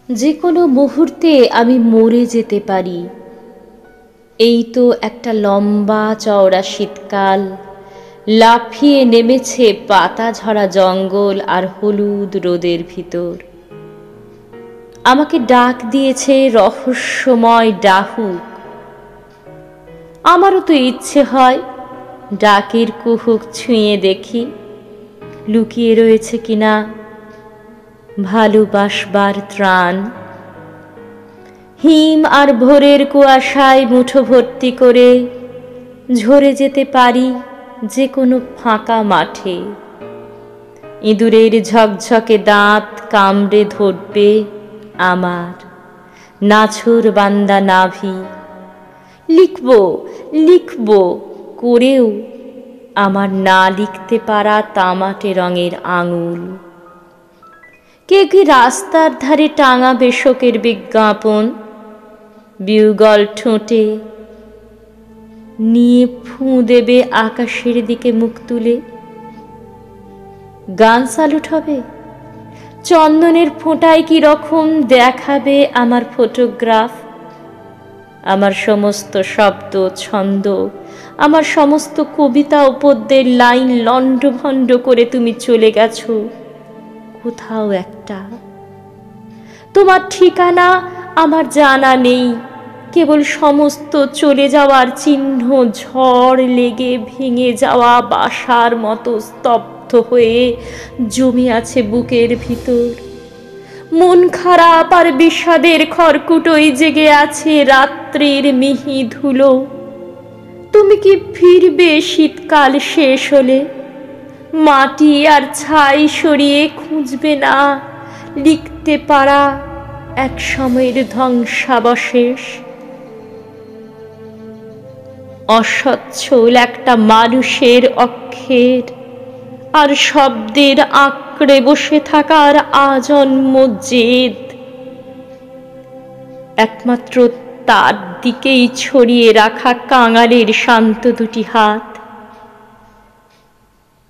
যে কোনো মুহূর্তে আমি মরে যেতে পারি। এই তো একটা লম্বা চওড়া শীতকাল, লাফিয়ে নেমেছে পাতা ঝরা জঙ্গল আর হলুদ রোদের ভিতর। আমাকে ডাক দিয়েছে রহস্যময় ডাহুক। আমারও তো ইচ্ছে হয় ডাকের কুহুক ছুঁয়ে দেখি লুকিয়ে রয়েছে কিনা ভালোবাসবার ত্রাণ। হিম আর ভোরের কুয়াশায় মুঠো ভর্তি করে ঝরে যেতে পারি যে কোনো ফাঁকা মাঠে। ইঁদুরের ঝকঝকে দাঁত কামড়ে ধরবে আমার নাছোড় বান্দা নাভি। লিখব লিখব করেও আমার না লিখতে পারা তামাটে রঙের আঙুল। কে কি রাস্তার ধারে টাঙাবে শোকের বিজ্ঞাপন, বিউগল ঠোঁটে নিয়ে ফুঁ দেবে আকাশের দিকে মুখ তুলে। গান স্যালুট হবে, চন্দনের ফোঁটায় কি রকম দেখাবে আমার ফটোগ্রাফ। আমার সমস্ত শব্দ ছন্দ, আমার সমস্ত কবিতা ও পদ্যের লাইন লণ্ডভণ্ড করে তুমি চলে গেছো কোথাও একটা। তোমার ঠিকানা আমার জানা নেই, কেবল সমস্ত চলে যাওয়ার চিহ্ন ঝড় লেগে ভেঙে যাওয়া বাসার মতো স্তব্ধ হয়ে জমে আছে বুকের ভিতর। মন খারাপ আর বিষাদের খড়কুটোই জেগে আছে রাত্রির মিহি ধুলো। তুমি কি ফিরবে শীতকাল শেষ হলে? মাটি আর ছাই সরিয়ে খুঁজবে না লিখতে পারা এক সময়ের ধ্বংসাবশেষ? অসচ্ছল একটা মানুষের অক্ষের আর শব্দের আঁকড়ে বসে থাকার আজন্ম জেদ, একমাত্র তার দিকেই ছড়িয়ে রাখা কাঙালের শান্ত দুটি হাত।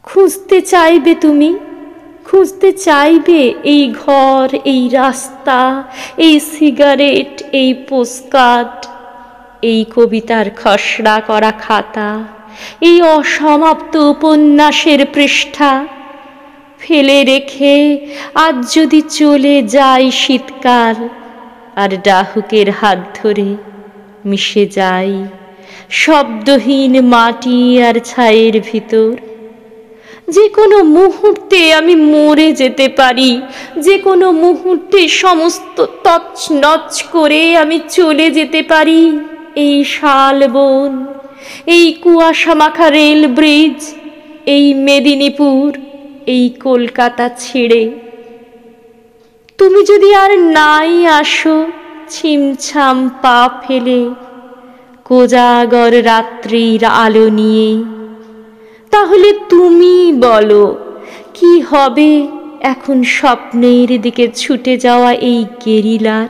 খুঁজতে চাইবে তুমি, খুঁজতে চাইবে এই ঘর, এই রাস্তা, এই সিগারেট, এই পোস্টকার্ড, এই কবিতার খসড়া করা খাতা, এই অসমাপ্ত উপন্যাসের পৃষ্ঠা। ফেলে রেখে আজ যদি চলে যায় শীতকাল আর ডাহুকের হাত ধরে মিশে যাই শব্দহীন মাটি আর ছায়ের ভিতর। যে কোনো মুহূর্তে আমি মরে যেতে পারি, যে কোনো মুহূর্তে সমস্ত তছনছ করে আমি চলে যেতে পারি এই শালবন, এই কুয়াশা মাখা রেল ব্রিজ, এই মেদিনীপুর, এই কলকাতা ছেড়ে। তুমি যদি আর নাই আসো ছিমছাম পা ফেলে কোজাগর রাত্রির আলো নিয়ে, তাহলে তুমি বলো কি হবে এখন স্বপ্নের দিকে ছুটে যাওয়া এই গেরিলার?